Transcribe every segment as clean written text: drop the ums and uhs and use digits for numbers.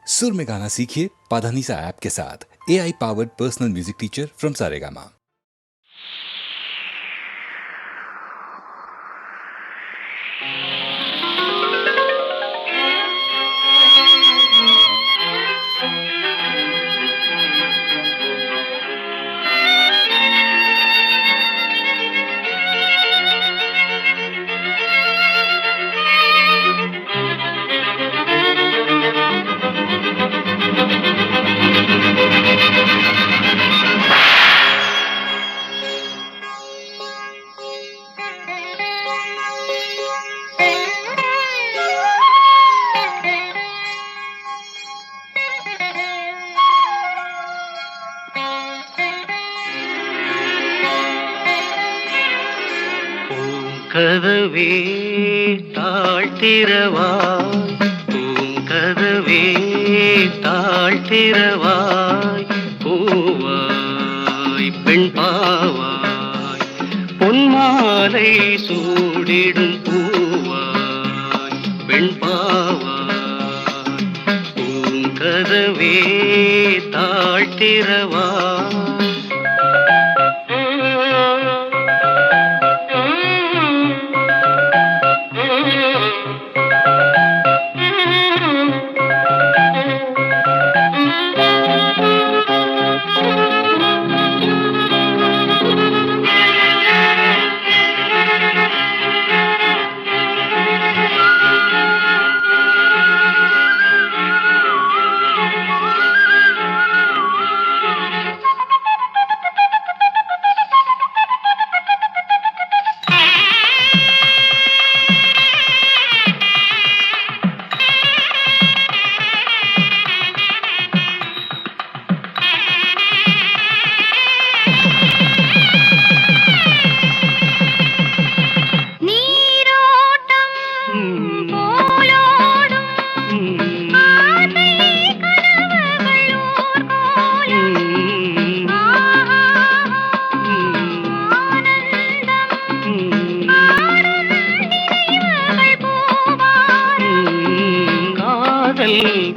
सुर में गाना सीखिए पाधानीसा ऐप के साथ। AI powered personal music teacher from Saregama. கதவே தாழ்த்திரவாய், பூங்கதவே தாழ்த்திரவாய், பூவாய் பெண் பாவாய், பொன்மாலை சூடிடும் பூவாய் பெண் பாவாய், பூங்கதவே தாழ்த்திரவாய்.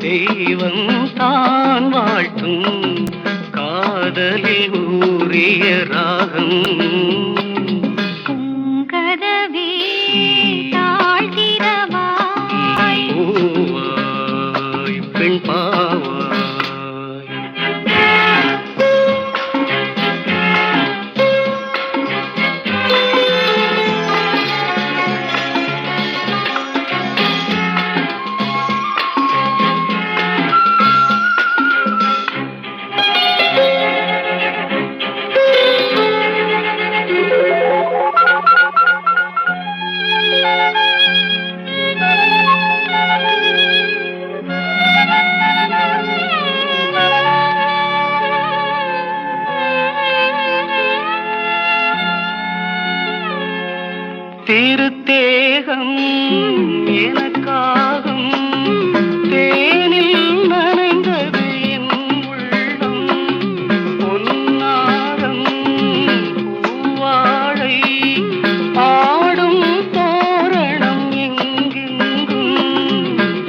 தெய்வம் தான் வாழ்த்தும் காதலில் ஊறிய ராகம். கதவே தாழ்த்திரவாய், பூவாய் பெண் பாவாய். திருத்தேகம் எனக்காகும், தேனில் நனைந்தது என் உள்ளம், பொன்னாரம் பூவாழை ஆடும் தோரணம் எங்கெங்கும்,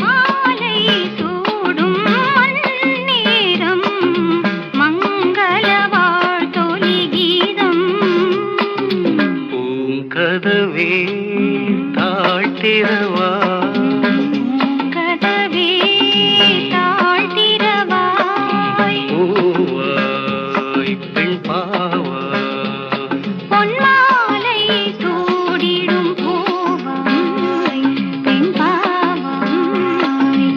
மாலை சூடும் மண்ணீரம் மங்கள வாழ்த்தொலி கீதம். பூங்கதவே தாழ்த்திரவாய், கதவே தாழ்த்திரவாய், பூவாய் பெண் பாவாய், பொன்மாலை சூடிடும் பூவாய் பெண் பாவாய்.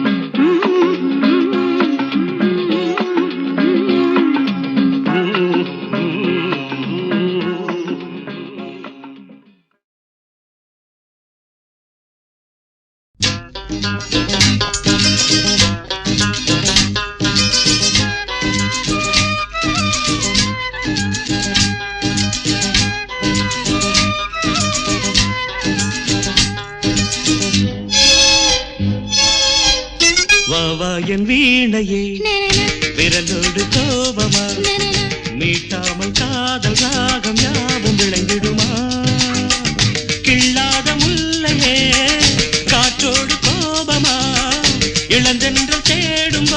வாவா என் வீணையே விரலோடு கோபமா, மீட்டாமல் காதல் ராகம் யாவும் விளைந்திடுமா, கிள்ளாத முல்லையே காற்றோடு கோபமா, இளந்தென்றல் தேடும்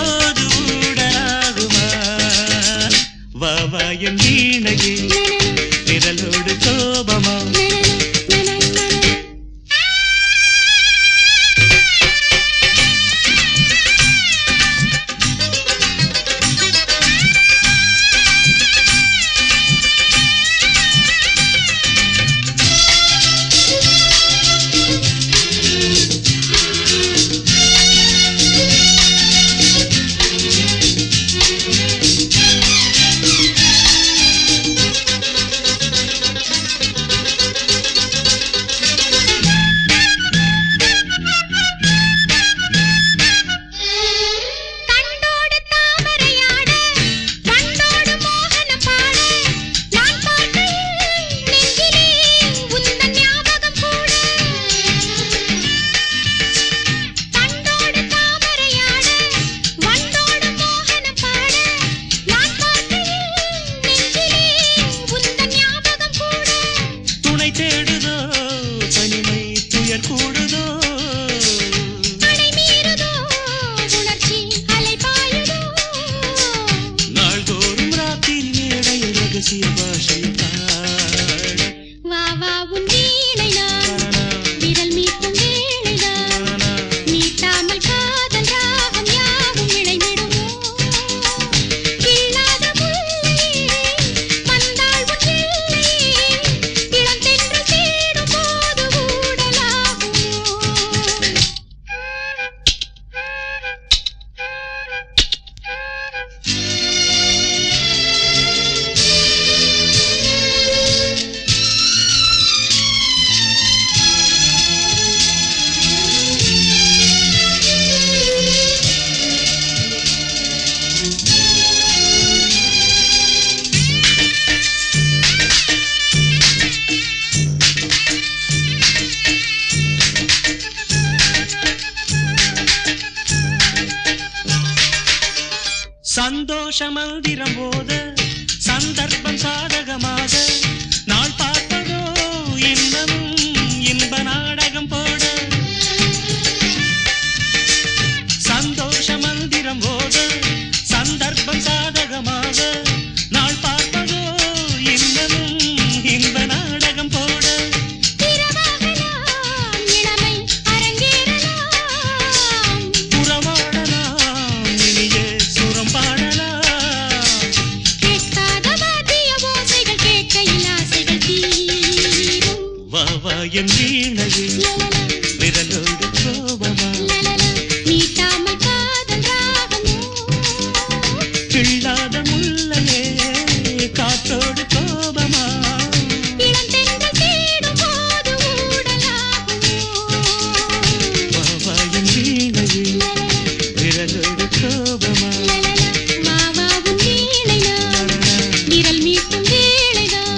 சந்தோஷ மந்திரம் போத சந்தர்ப்பம் சாதகமாக நாள் பார்ப்பதோ இன்பமும் இன்ப நாடகம் போட சந்தோஷ மந்திரம் போத சந்தர்ப்பம் சாதகமாக நாள் பார்ப்பதோ இன்பமும் இன்ப நாடகம் போட புறமாடலாம் இனிய சுரம் பாடலாம் வா வா என் வீணையே விரலோடு கோபமா கிள்ளாத முல்லையே காற்றோடு கோபமா வா வா என் வீணையே விரலோடு கோபமா விரல் மீட்டும் வேளைதான்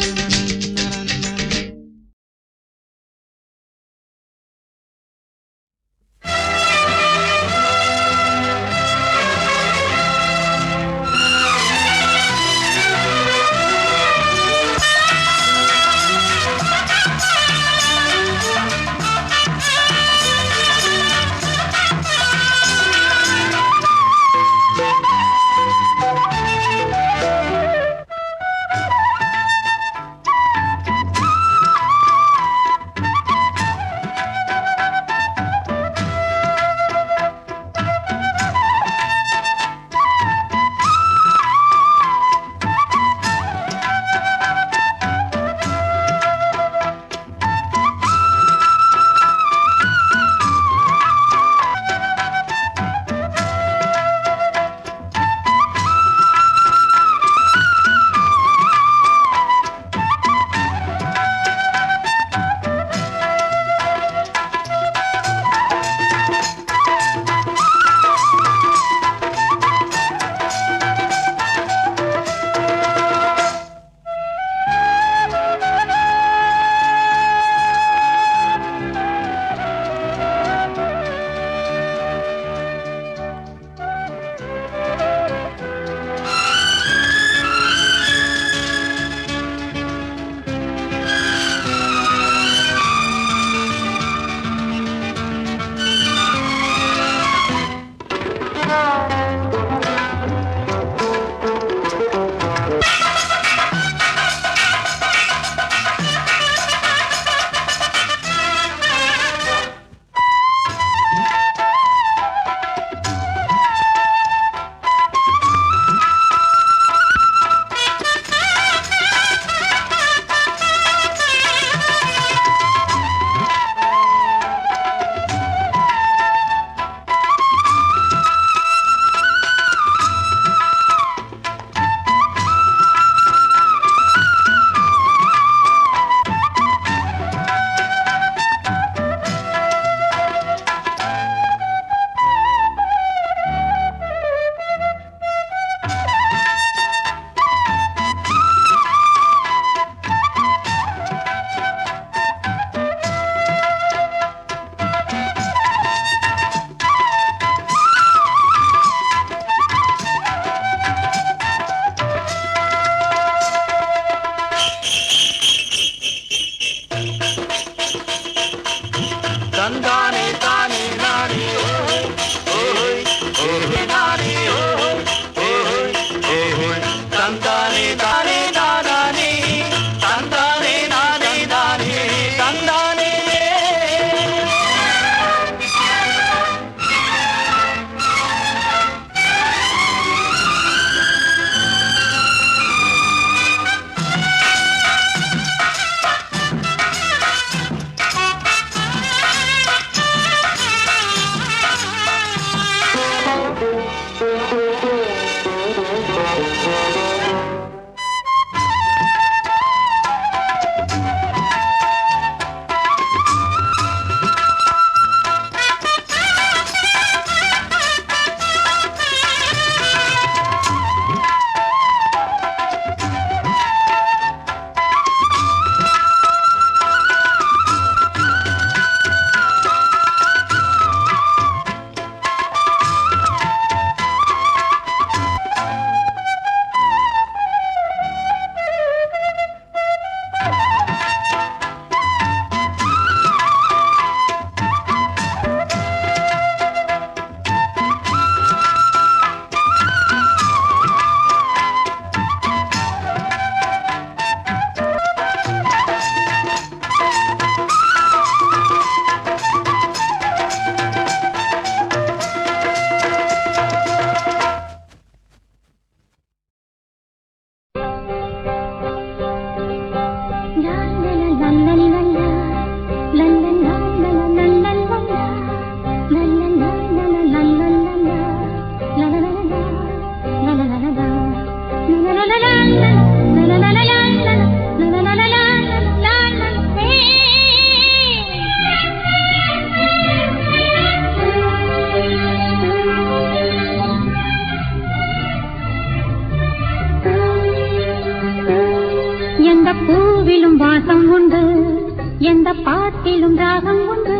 எந்த பாட்டிலும் ராகம் உண்டு,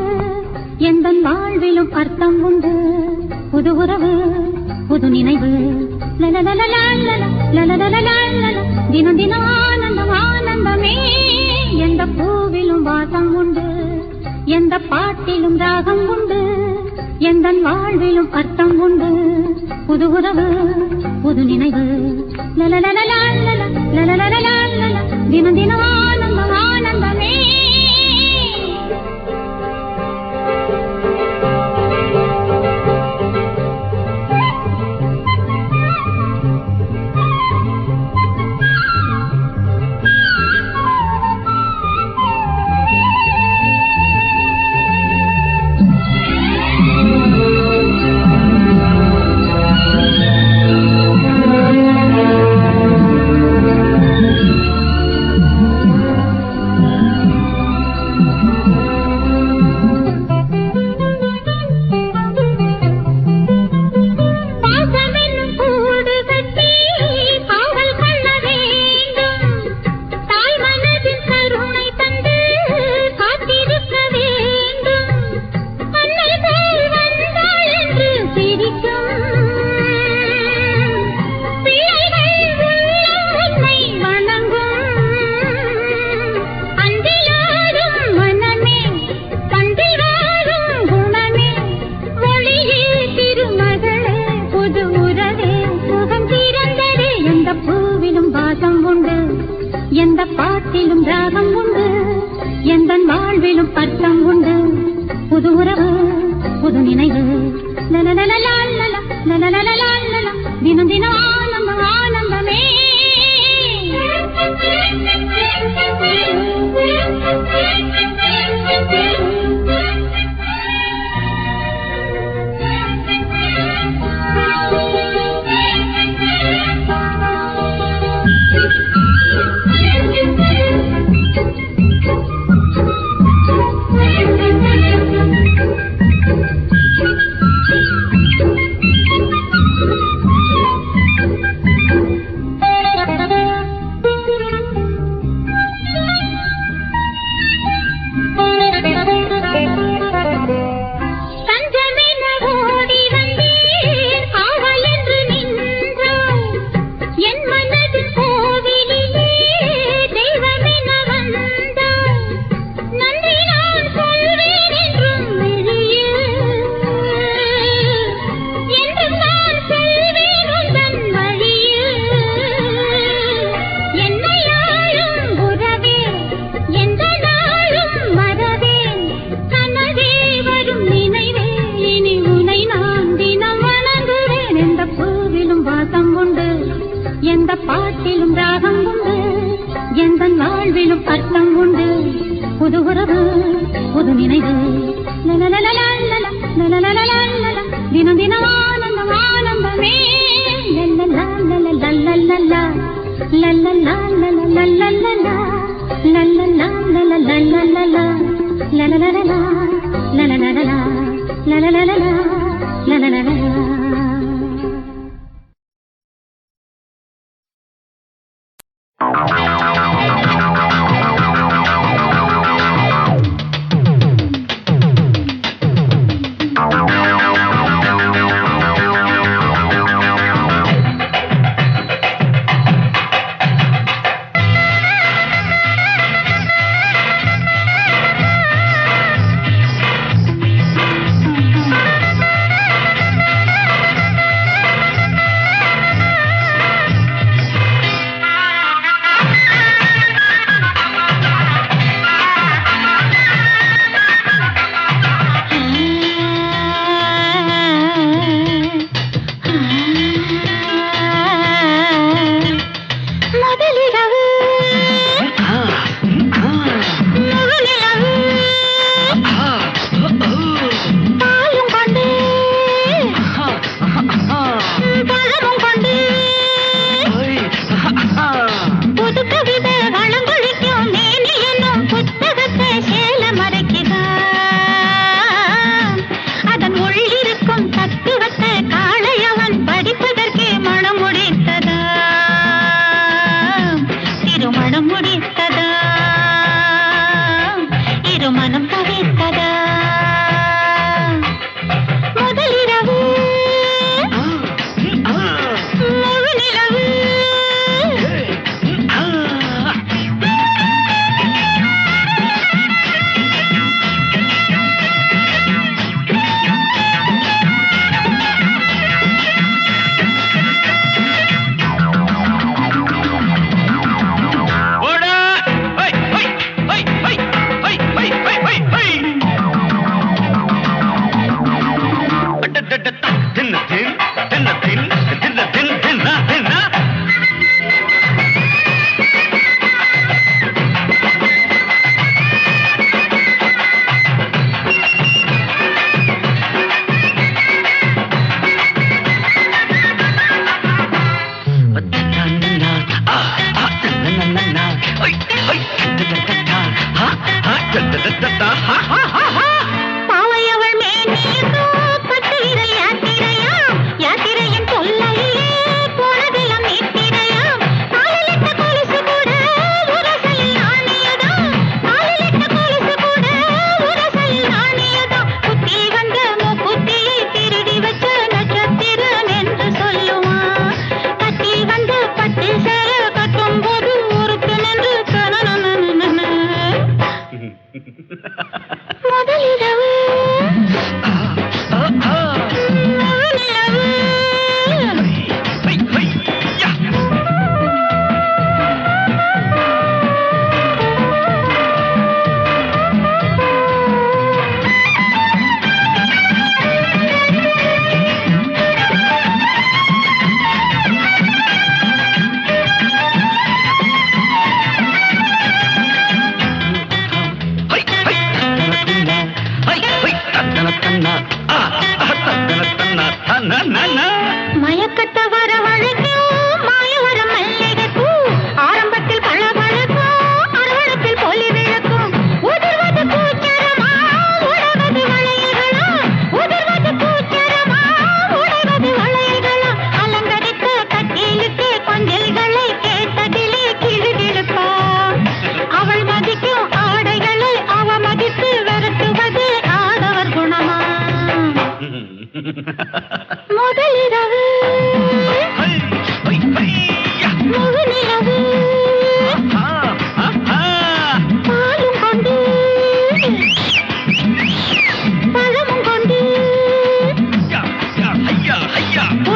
எந்த வாழ்விலும் அர்த்தம் உண்டு. புது உறவு புது நினைவு, தினம் தினம் ஆனந்தம் ஆனந்தமே. எந்த பூவிலும் வாசம் உண்டு, எந்த பாட்டிலும் ராகம் உண்டு, எந்த வாழ்விலும் அர்த்தம் உண்டு. புது உறவு புது நினைவு, தினம் தினம் ஆனந்தம் ஆனந்தமே. எந்த பாட்டிலும் ராகம் உண்டு, எந்த வாழ்விலும் அர்த்தம் உண்டு. புது உறவு புது நினைவு, தினம் தினம் ஆனந்தம் ஆனந்தமே. எந்த பாட்டிலும் ராகம் உண்டு, எந்த வாழ்விலும் அர்த்தம் உண்டு. புது உறவு புது நினைவு, தினம் தினம் ஆனந்தம் ஆனந்தமே.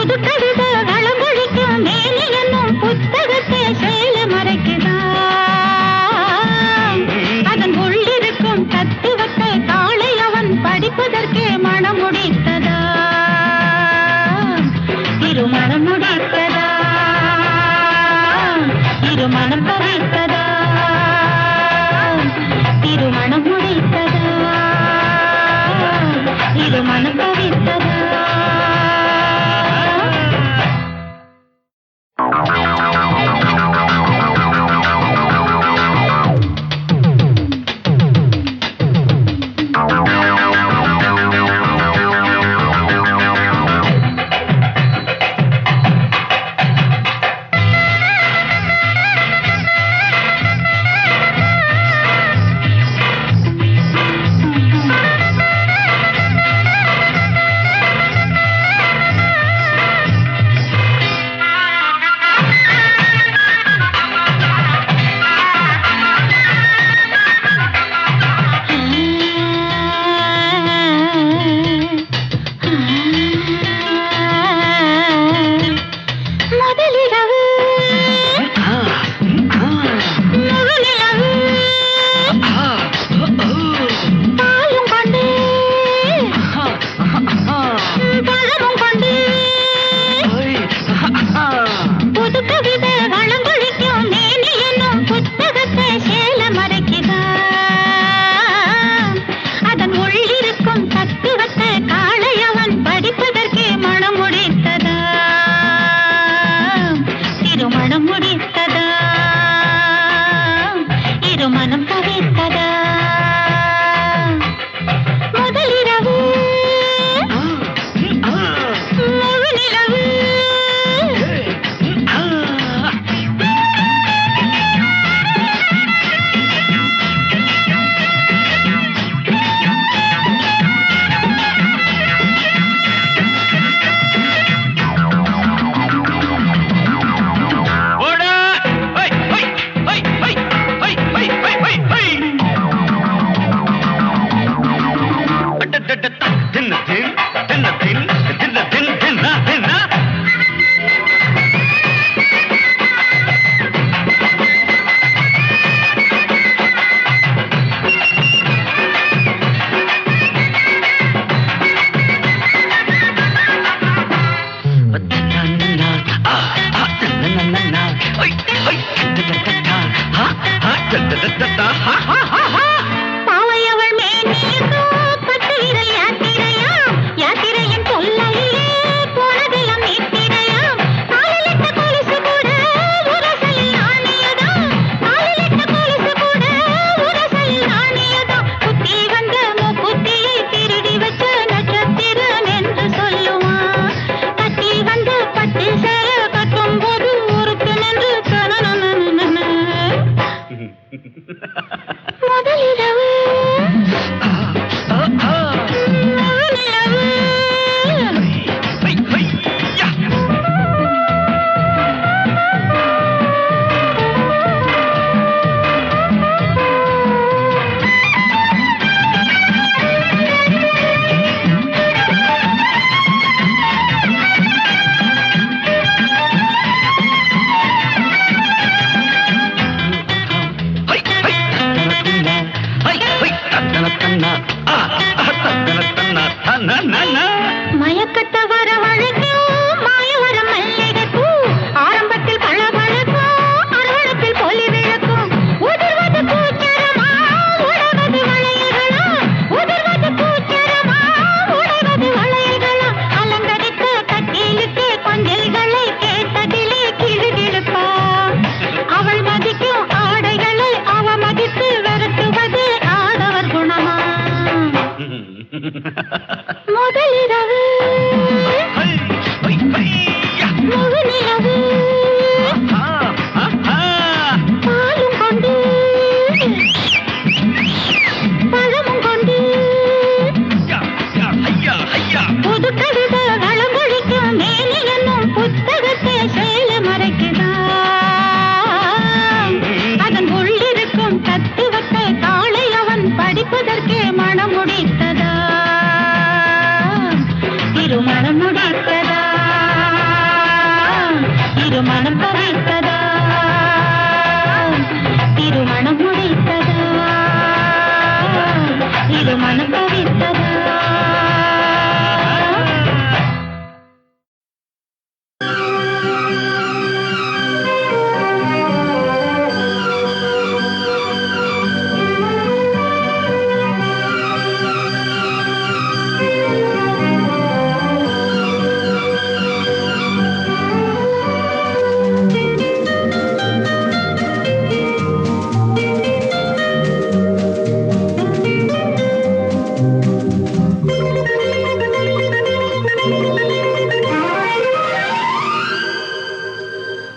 புது கவிதை களமொழிக்கும் மேனி என்னும் புத்தகத்தை சேல மறைக்குதா அதன் உள்ளிருக்கும் தத்துவத்தை காலை அவன் படிப்பதற்கே மனம் முடித்ததா திருமணம் முடித்ததா திருமணம் பறித்ததா திருமணம் முடித்ததா திருமணம் பறித்ததா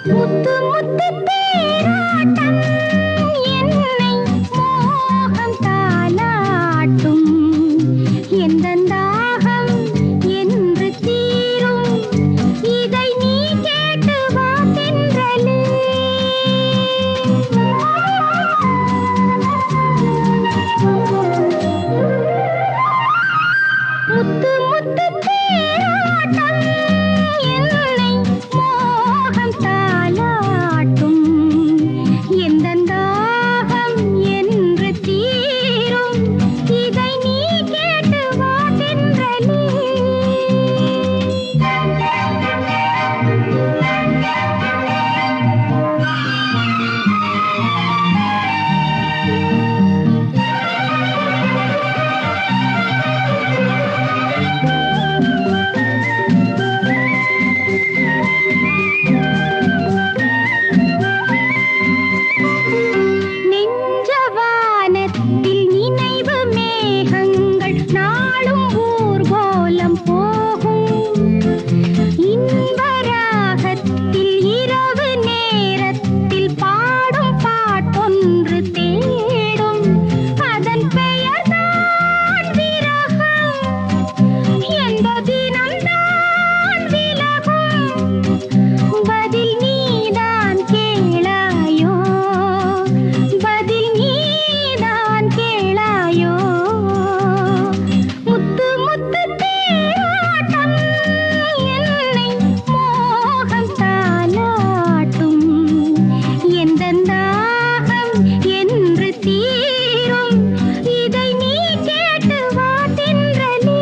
முத்து முத்து தேராட்டம் என்னை மோகம் தாலாட்டும் எந்தன் தாகம் என்று தீரும் இதை நீ கேட்டு வா தென்றலே முத்து முத்து தேராட்டம் என்னை மோகம் தாலாட்டும் எந்தன் தாகம் என்று தீரும் இதை நீ கேட்டு வா தென்றலே நெஞ்சவானத்தில் நினைவு மேகங்கள் நாளும் ஊர்கோலம் போகும் இன்பராகத்தில் இரவு நேரத்தில் பாடும் பாட்டொன்று தேடும் அதன் பெயர்தான் விரகம் எந்த தினம்தான் விலகும் பதில் நீதான் கேளாயோ பதில் நீதான் கேளாயோ முத்து முத்து தேராட்டம் என்னை மோகம் தாலாட்டும் எந்தன் தாகம் என்று தீரும் இதை நீ கேட்டு வா தென்றலே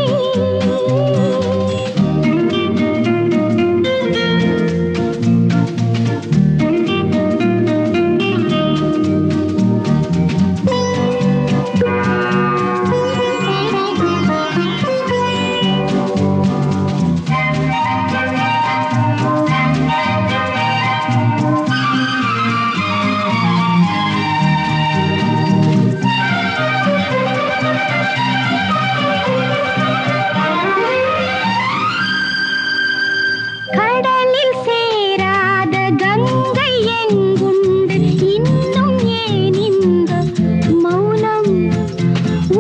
கடலில் சேராத கங்கை எங்குண்டு இன்னும் ஏன் இந்த மௌனம்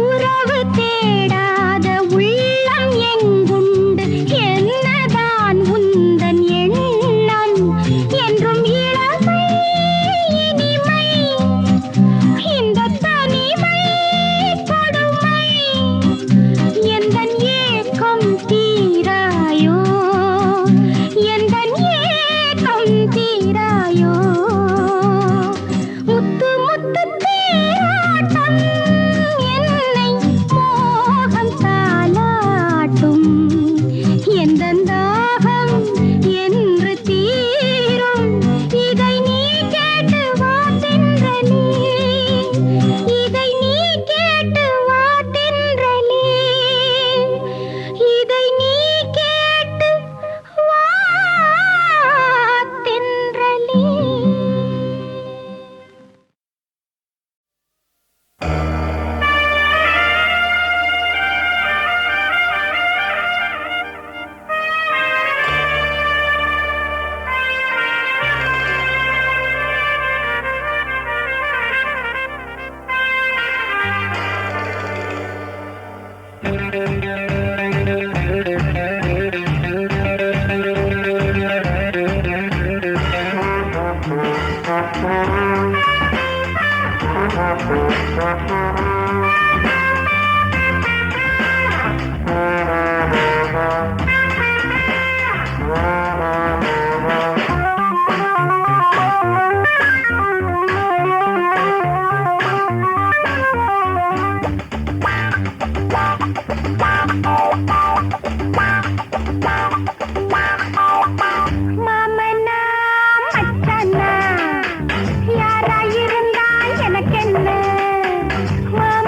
உறவு தேடாத உள்ளம் எங்குண்டு என்னதான் உந்தன் எண்ணம் என்றும் இளமை இனிமை இந்த தனிமை கொடுமை எந்தன் ஏக்கம் தீராயோ எந்தன் ஏக்கம் தீராயோ முத்து முத்து தேராட்டம் என்னை மோகம் தாலாட்டும் எந்தன் தாகம் என்று தீரும் இதை நீ கேட்டு வா தென்றலே இதை நீ கேட்டு வா தென்றலே இதை நீ கேட்டு வா தென்றலே மாமனா மச்சானா யாராயிருந்தால் எனக்கென்ன மாமனா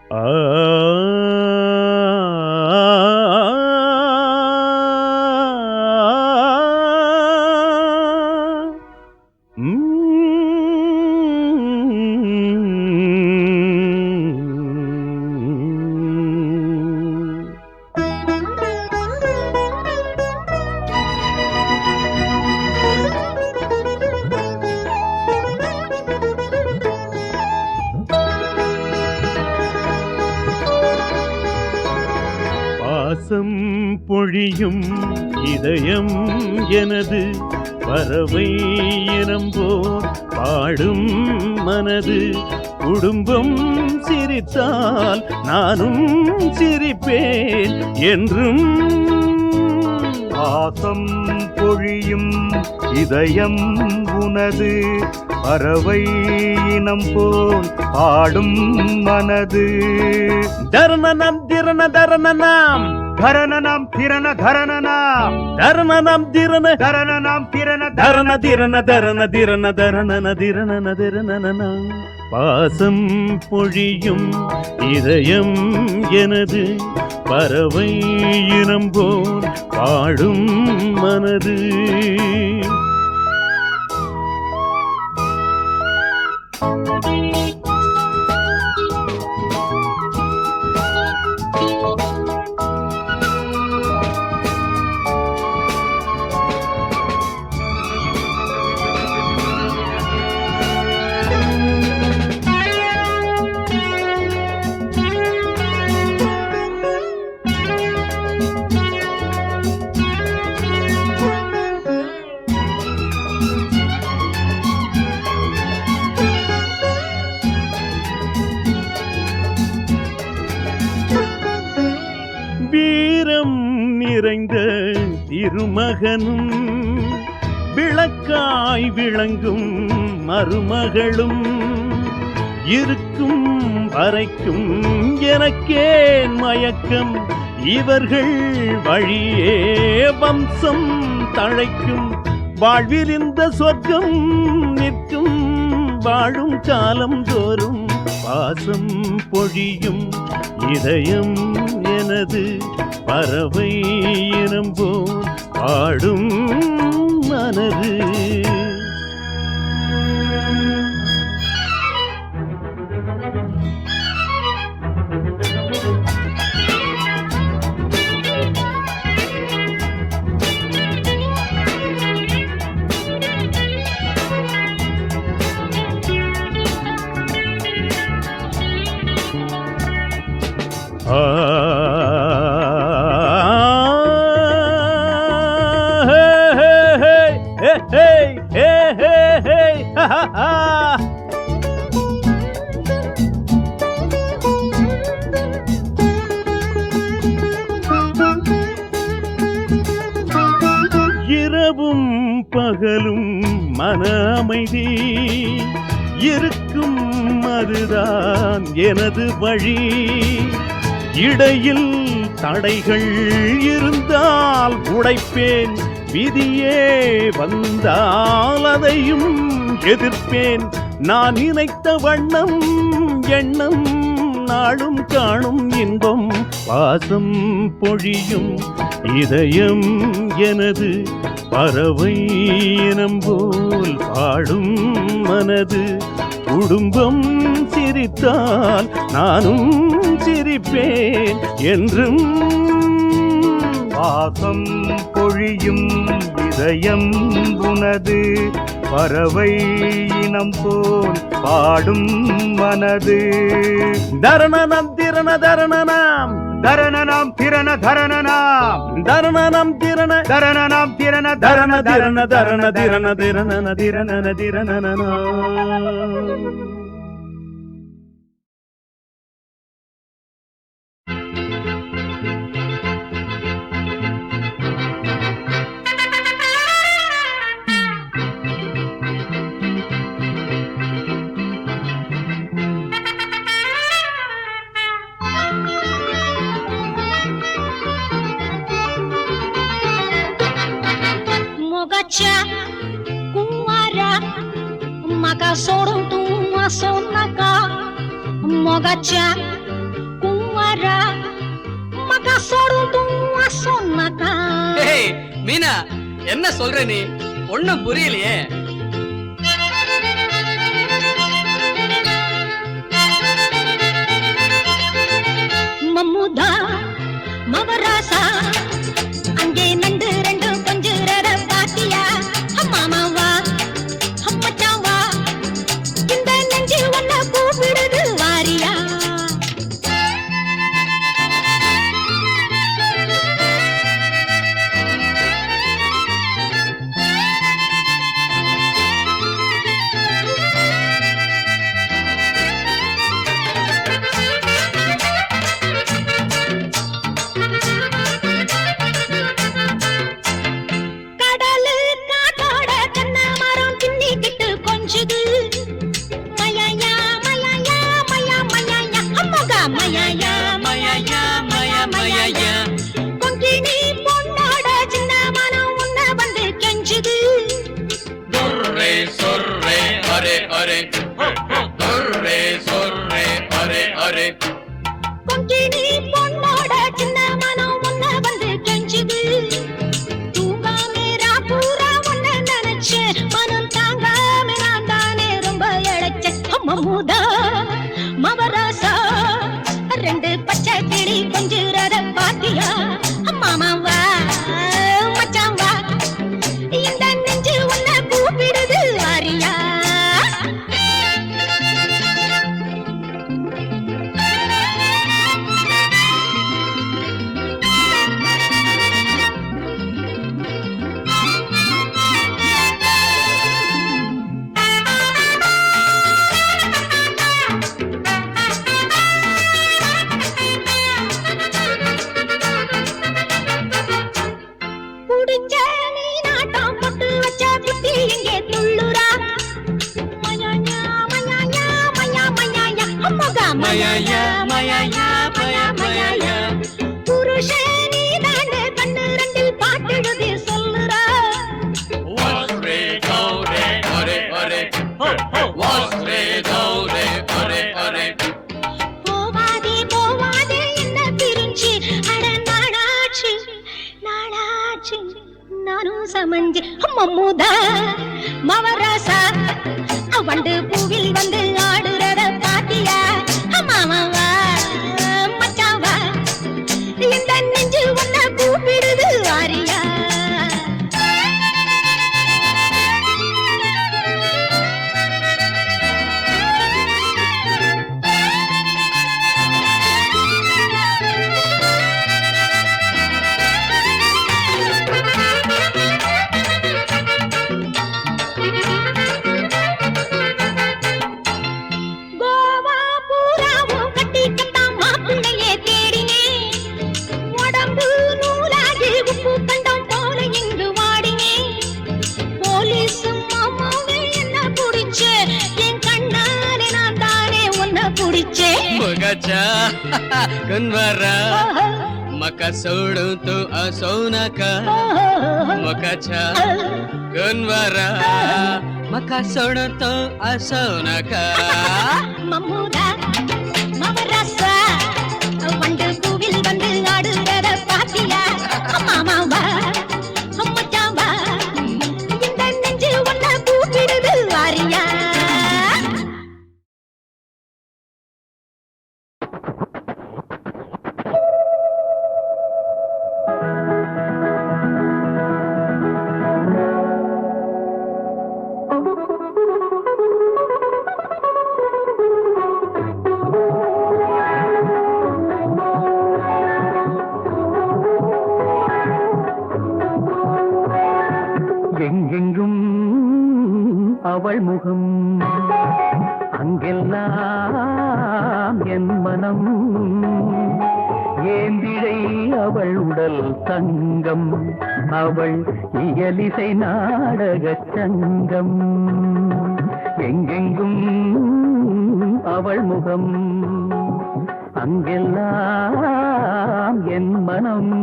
ஆ பாசம் பொழியும் இதயம் எனது பறவை இனம்போர் பாடும் மனது குடும்பம் சிரித்தால் நானும் சிரிப்பேன் என்றும் பாசம் பொழியும் இதயம் உனது பறவை இனம் போல் பாடும் மனது தரணனம் திரண தரணனாம் தரணனம் திரண தரணனாம் தரணனம் திரண தரணனாம் திரண தரண திரண தரண திரண தரணன திரணன திரணன பாசம் பொழியும் இதயம் எனது பறவை இனம் போல் பாடும் மனது வீரம் நிறைந்த திருமகனும் விளக்காய் விளங்கும் மருமகளும் இருக்கும் வரைக்கும் எனக்கேன் மயக்கம் இவர்கள் வழியே வம்சம் தழைக்கும் வாழ்வில் இந்த சொர்க்கம் நிற்கும் வாழும் காலம் தோறும் பாசம் பொழியும் இதயம் எனது பறவை இனம் போல் பாடும் மனது இரவும் பகலும் மன அமைதி இருக்கும் அதுதான் எனது வழி இடையில் தடைகள் இருந்தால் உடைப்பேன் விதியே வந்தால் அதையும் எதிர்ப்பேன் நான் நினைத்த வண்ணம் எண்ணம் நாளும் காணும் இன்பம் பாசம் பொழியும் இதயம் எனது பறவை இனம் போல் பாடும் மனது குடும்பம் சிரித்தால் நானும் சிரிப்பேன் என்றும் பாசம் பொழியும் இதயம் உனது பறவை இனம் போல் பாடும் மனது தரணனம் திரண தரணனாம் தரணனாம் திரண தரணனாம் தரணனம் திரண தரணனாம் திரண தரண திரண தரண திரண திரணன திரணன திரணன कुंवारा मका सोडून तू असो नका मोगाच्या ஏய் மீனா, என்ன சொல்ற நீ? ஒண்ணும் புரியலையே. மம்முதா மவராசா அங்கே நண்டு ரெண்டு கொஞ்சுறத பாத்தியா? மாமாவா அம்மச்சாவா இந்த நெஞ்சு ஒன்ன கூப்பிடுது வாரியா? மமுதா மவராசா ரெண்டு பச்சை கிளி கொஞ்சுறத பாத்தியா? மாமாவா மச்சாவா இந்த நெஞ்சு ஒன்ன கூப்பிடுது வாரியா? புருஷனி தாண்ட கண்ணு ரெண்டில் பாட்டெழுதி சொல்லுறா. போவாதே போவாதே என்ன பிரிஞ்சு அட நாளாச்சு நாளாச்சு நானும் சமஞ்சு. மம்முதா மவராசா வண்டு பூவில் வந்து ஆடுறத பாத்தியா? மாமாவா மச்சாவா இந்த நெஞ்சு ஒன்ன கூப்பிடுது வாரியா? Kunwara maka sodu tu asonaka makacha kunwara maka sodu tu asonaka மம்முதா மவராசா வண்டு பூவில் வந்து ஆடுறத பாத்தியா? மாமாவா அம்மச்சாவா இந்த நெஞ்சு ஒன்ன கூப்பிடுது வாரியா? எங்கெங்கும் அவள் முகம் அங்கெல்லாம் என் மனம் ஏந்திழை அவள் உடல் தங்கம் அவள் இயலிசை நாடகச் சங்கம் எங்கெங்கும் அவள் முகம் அங்கெல்லாம் என் மனம்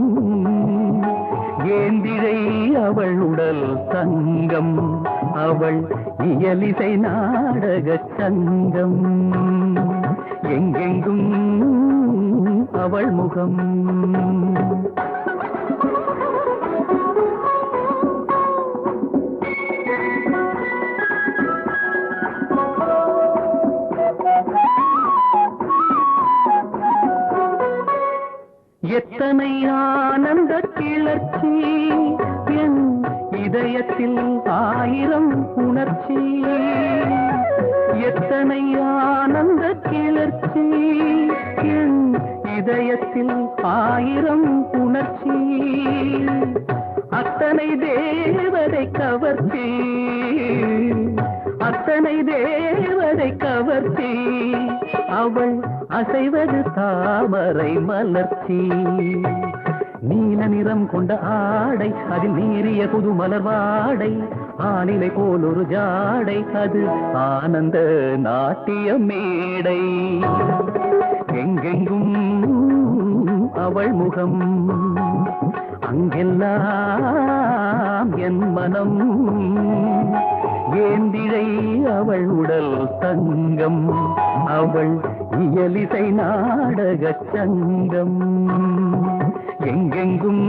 ஏந்திழை அவள் உடல் தங்கம் அவள் இயலிசை நாடகச் சங்கம் எங்கெங்கும் அவள் முகம் எத்தனை ஆனந்த கிளர்ச்சி என் இதயத்தில் ஆயிரம் உணர்ச்சி. எத்தனை ஆனந்த கிளர்ச்சி என் இதயத்தில் ஆயிரம் உணர்ச்சி. அத்தனை தேவதை கவர்ச்சி, அத்தனை தேவதை கவர்ச்சி. அவள் அசைவது தாமரை மலர்ச்சி. நீல நிறம் கொண்ட ஆடை, அதில் நீரிய புது மலர் வாடை. ஆனிலை போல் ஒரு ஜாடை, அது ஆனந்த நாட்டிய மேடை. எங்கெங்கும் அவள் முகம், அங்கெல்லாம் என் மனம். ஏந்திழை அவள் உடல் தங்கம், அவள் இயலிசை நாடகச் சங்கம். எங்கெங்கும்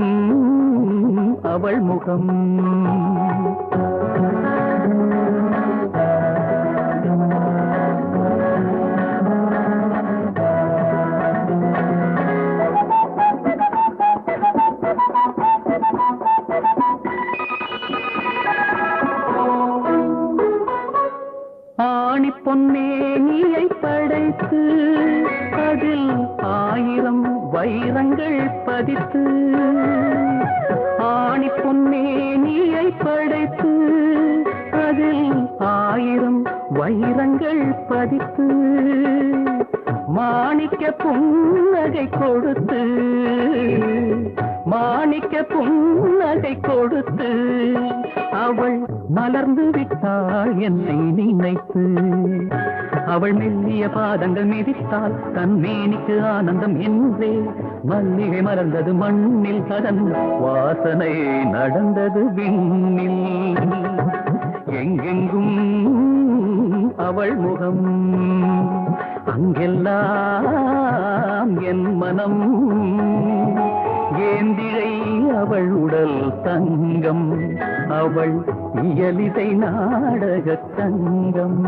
அவள் முகம். ஆணி பொன்னேனியை படைத்து, அதில் ஆயிரம் வைரங்கள் பதித்து. ஆணி பொன்னேனியை படைத்து, அதில் ஆயிரம் வைரங்கள் பதித்து. மாணிக்க புன்னகை கொடுத்து, மாணிக்க புன்னகை கொடுத்து. அவள் மலர்ந்து விட்டாள் என்னை நினைத்து. அவள் மெல்லிய பாதங்கள் மிதித்தாள் தன் மேனிக்கு ஆனந்தம் என்றே. மல்லிகை மலர்ந்தது மண்ணில், அதன் வாசனை நடந்தது விண்ணில். எங்கெங்கும் அவள் முகம், அங்கெல்லாம் என் மனம். ஏந்திழை அவள் உடல் தங்கம், அவள் இயலிசை நாடகச் சங்கம்.